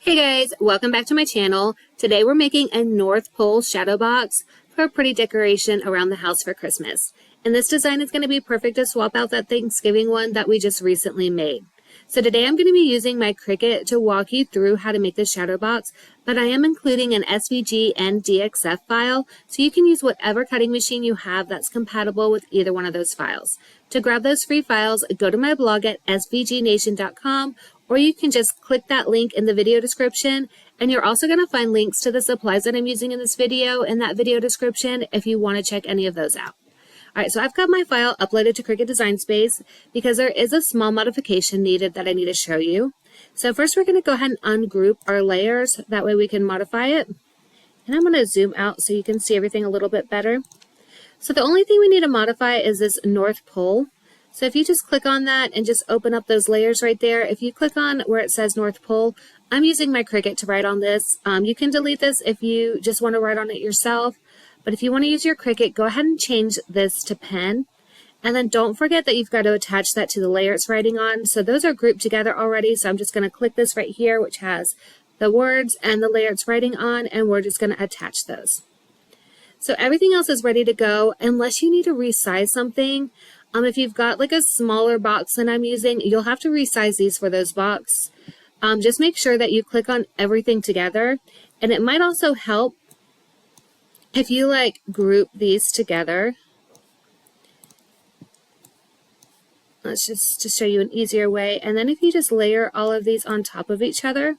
Hey guys, welcome back to my channel. Today we're making a North Pole shadow box for a pretty decoration around the house for Christmas. And this design is going to be perfect to swap out that Thanksgiving one that we just recently made. So today I'm going to be using my Cricut to walk you through how to make this shadow box, but I am including an SVG and DXF file, so you can use whatever cutting machine you have that's compatible with either one of those files. To grab those free files, go to my blog at svgnation.com, or you can just click that link in the video description, and you're also going to find links to the supplies that I'm using in this video in that video description if you want to check any of those out. Alright, so I've got my file uploaded to Cricut Design Space because there is a small modification needed that I need to show you. So first we're going to go ahead and ungroup our layers, that way we can modify it. And I'm going to zoom out so you can see everything a little bit better. So the only thing we need to modify is this North Pole. So if you just click on that and just open up those layers right there, if you click on where it says North Pole, I'm using my Cricut to write on this. You can delete this if you just want to write on it yourself. But if you want to use your Cricut, go ahead and change this to pen. And then don't forget that you've got to attach that to the layer it's writing on. So those are grouped together already. So I'm just going to click this right here, which has the words and the layer it's writing on, and we're just going to attach those. So everything else is ready to go unless you need to resize something. If you've got like a smaller box than I'm using, you'll have to resize these for those boxes. Just make sure that you click on everything together. And it might also help if you like group these together. Let's just to show you an easier way. And then if you just layer all of these on top of each other.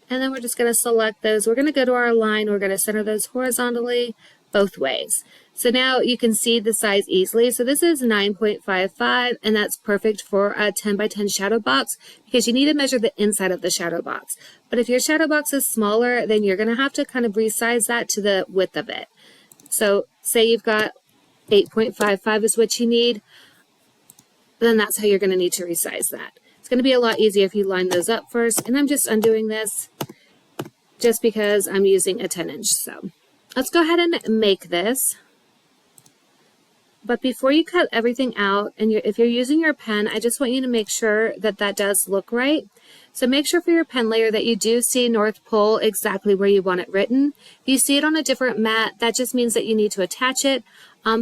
And then we're just going to select those. We're going to go to our line. We're going to center those horizontally both ways. So now you can see the size easily. So this is 9.55, and that's perfect for a 10 by 10 shadow box because you need to measure the inside of the shadow box. But if your shadow box is smaller, then you're going to have to kind of resize that to the width of it. So say you've got 8.55 is what you need, then that's how you're going to need to resize that. It's going to be a lot easier if you line those up first, and I'm just undoing this just because I'm using a 10-inch. So let's go ahead and make this. But before you cut everything out, and if you're using your pen, I just want you to make sure that that does look right. So make sure for your pen layer that you do see North Pole exactly where you want it written. If you see it on a different mat, that just means that you need to attach it.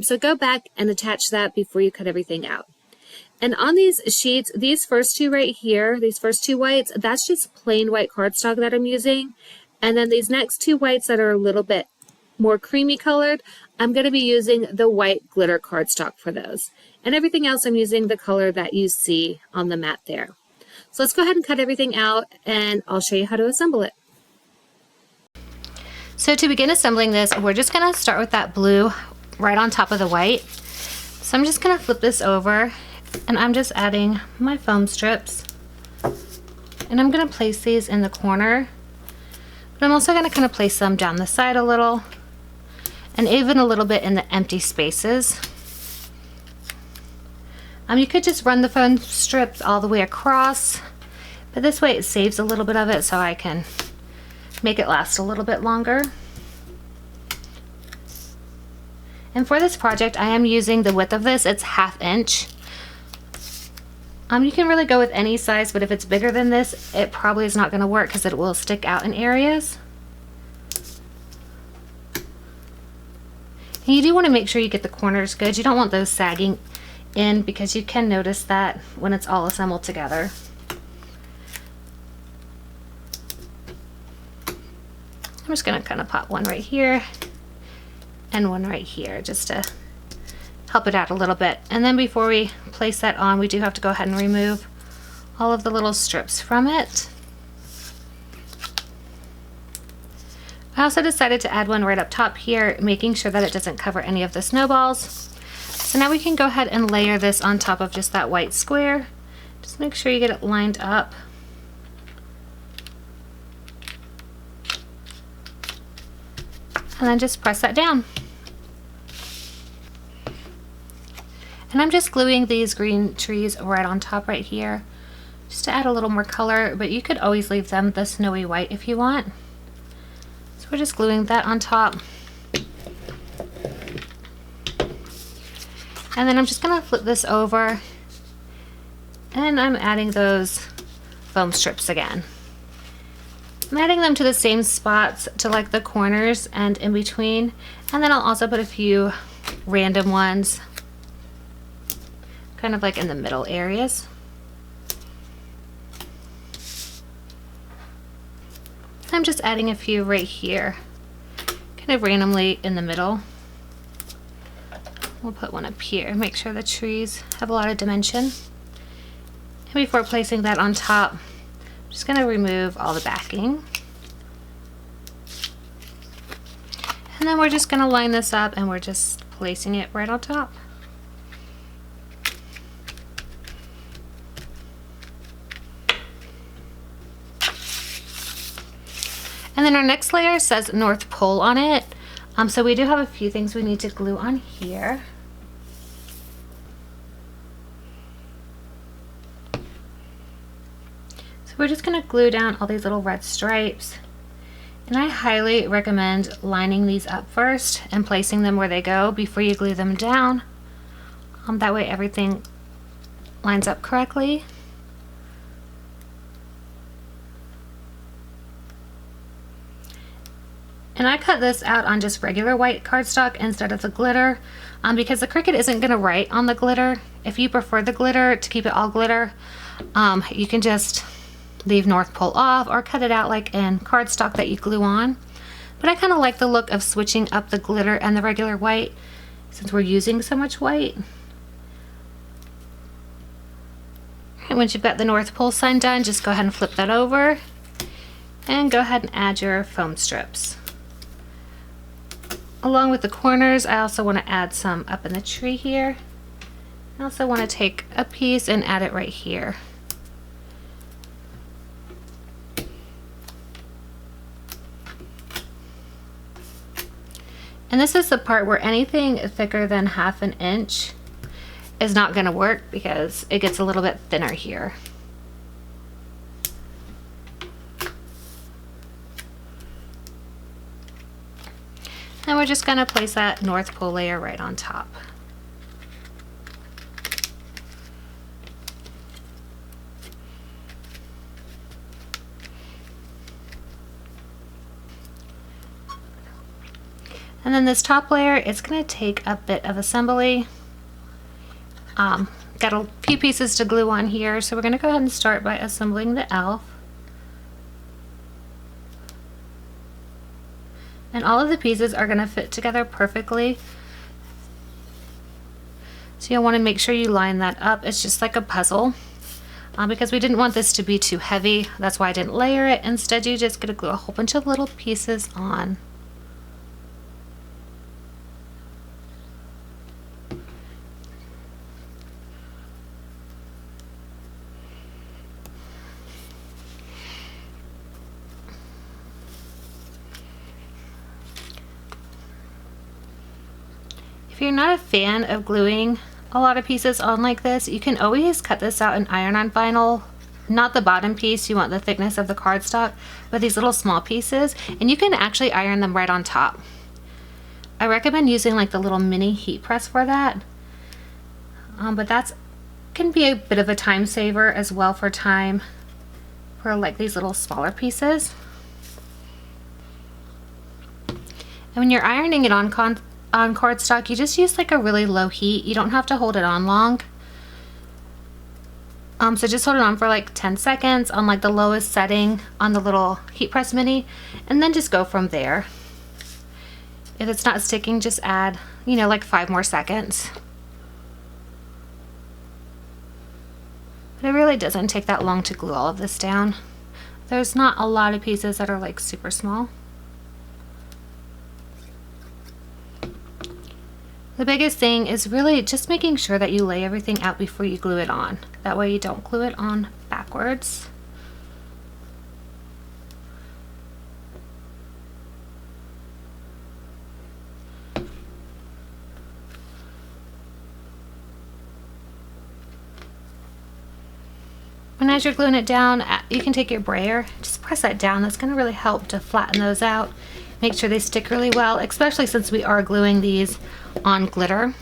So go back and attach that before you cut everything out. And on these sheets, these first two right here, these first two whites, that's just plain white cardstock that I'm using. And then these next two whites that are a little bit more creamy colored, I'm going to be using the white glitter cardstock for those. And everything else I'm using the color that you see on the mat there. So let's go ahead and cut everything out and I'll show you how to assemble it. So to begin assembling this, we're just going to start with that blue right on top of the white. So I'm just going to flip this over and I'm just adding my foam strips. And I'm going to place these in the corner. But I'm also going to kind of place them down the side a little. And even a little bit in the empty spaces. You could just run the foam strips all the way across, but this way it saves a little bit of it so I can make it last a little bit longer. And for this project I am using the width of this, it's 1/2 inch. You can really go with any size, but if it's bigger than this, it probably is not going to work because it will stick out in areas. And you do want to make sure you get the corners good. You don't want those sagging in because you can notice that when it's all assembled together. I'm just going to kind of pop one right here and one right here just to help it out a little bit. And then before we place that on, we do have to go ahead and remove all of the little strips from it. I also decided to add one right up top here, making sure that it doesn't cover any of the snowballs. So now we can go ahead and layer this on top of just that white square. Just make sure you get it lined up. And then just press that down. And I'm just gluing these green trees right on top right here, just to add a little more color, but you could always leave them the snowy white if you want. We're just gluing that on top. And then I'm just going to flip this over and I'm adding those foam strips again. I'm adding them to the same spots, to like the corners and in between, and then I'll also put a few random ones kind of like in the middle areas. I'm just adding a few right here, kind of randomly in the middle. We'll put one up here, make sure the trees have a lot of dimension. And before placing that on top, I'm just going to remove all the backing. And then we're just going to line this up and we're just placing it right on top. And then our next layer says North Pole on it. So we do have a few things we need to glue on here. So we're just going to glue down all these little red stripes. And I highly recommend lining these up first and placing them where they go before you glue them down. That way everything lines up correctly. And I cut this out on just regular white cardstock instead of the glitter because the Cricut isn't going to write on the glitter. If you prefer the glitter to keep it all glitter, you can just leave North Pole off or cut it out like in cardstock that you glue on. But I kind of like the look of switching up the glitter and the regular white since we're using so much white. And once you've got the North Pole sign done, just go ahead and flip that over and go ahead and add your foam strips. Along with the corners, I also want to add some up in the tree here. I also want to take a piece and add it right here. And this is the part where anything thicker than 1/2 inch is not going to work because it gets a little bit thinner here. And we're just going to place that North Pole layer right on top. And then this top layer, it's going to take a bit of assembly. Got a few pieces to glue on here, so we're going to go ahead and start by assembling the elf. And all of the pieces are going to fit together perfectly. So you'll want to make sure you line that up. It's just like a puzzle. Because we didn't want this to be too heavy, that's why I didn't layer it. Instead, you just going to glue a whole bunch of little pieces on. If you're not a fan of gluing a lot of pieces on like this, you can always cut this out and iron on vinyl. Not the bottom piece, you want the thickness of the cardstock, but these little small pieces, and you can actually iron them right on top. I recommend using like the little mini heat press for that, but that's can be a bit of a time saver as well for like these little smaller pieces. And when you're ironing it on cardstock, you just use like a really low heat. You don't have to hold it on long. So just hold it on for like 10 seconds on like the lowest setting on the little heat press mini, and then just go from there. If it's not sticking, just add, like 5 more seconds. But it really doesn't take that long to glue all of this down. There's not a lot of pieces that are like super small. The biggest thing is really just making sure that you lay everything out before you glue it on. That way you don't glue it on backwards. And as you're gluing it down, you can take your brayer, just press that down. That's going to really help to flatten those out. Make sure they stick really well, especially since we are gluing these on glitter.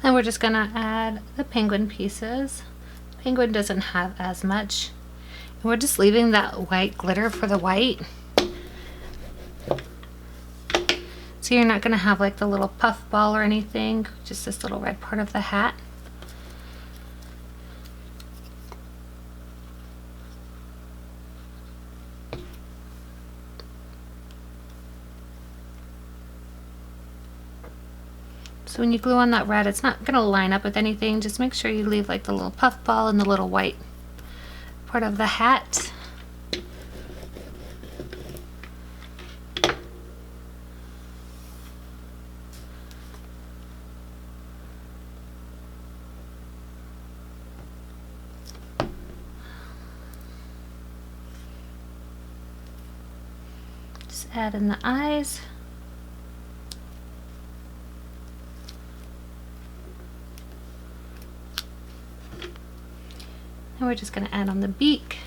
Then we're just gonna add the penguin pieces. Penguin doesn't have as much. And we're just leaving that white glitter for the white. So you're not gonna have like the little puff ball or anything, just this little red part of the hat. So when you glue on that red, it's not going to line up with anything. Just make sure you leave like the little puff ball and the little white part of the hat. Just add in the eyes. And we're just going to add on the beak.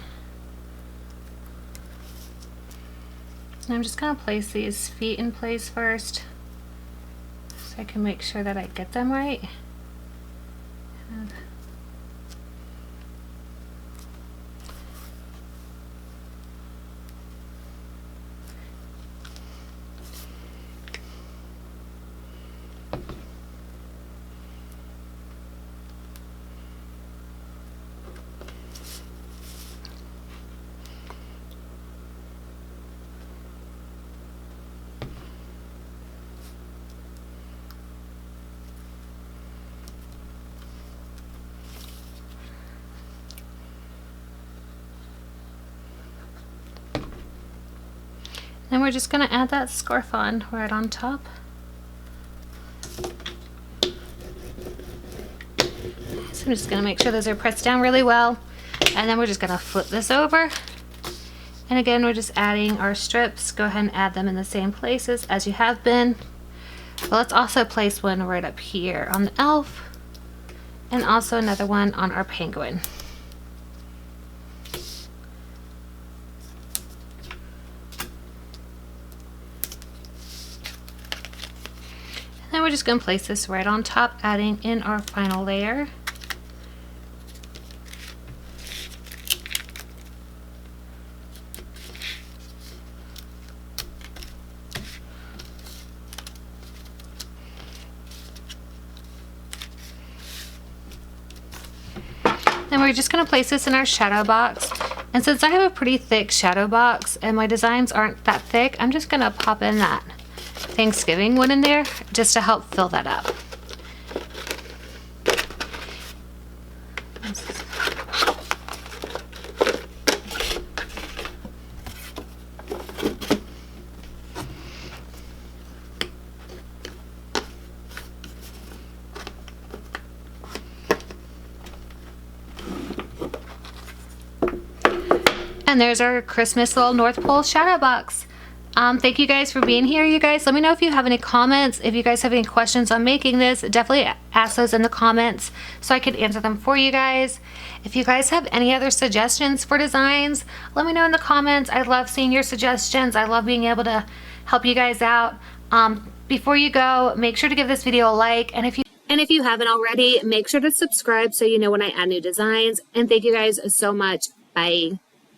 And I'm just going to place these feet in place first so I can make sure that I get them right. Then we're just going to add that scarf on right on top. So I'm just going to make sure those are pressed down really well. And then we're just going to flip this over. And again, we're just adding our strips. Go ahead and add them in the same places as you have been. But let's also place one right up here on the elf. And also another one on our penguin. Then we're just going to place this right on top, adding in our final layer. Then we're just going to place this in our shadow box. And since I have a pretty thick shadow box and my designs aren't that thick, I'm just going to pop in that Thanksgiving one in there just to help fill that up. And there's our Christmas little North Pole shadow box. Thank you guys for being here, you guys. Let me know if you have any comments. If you guys have any questions on making this, definitely ask those in the comments so I can answer them for you guys. If you guys have any other suggestions for designs, let me know in the comments. I love seeing your suggestions. I love being able to help you guys out. Before you go, make sure to give this video a like. And if you haven't already, make sure to subscribe so you know when I add new designs. And thank you guys so much. Bye.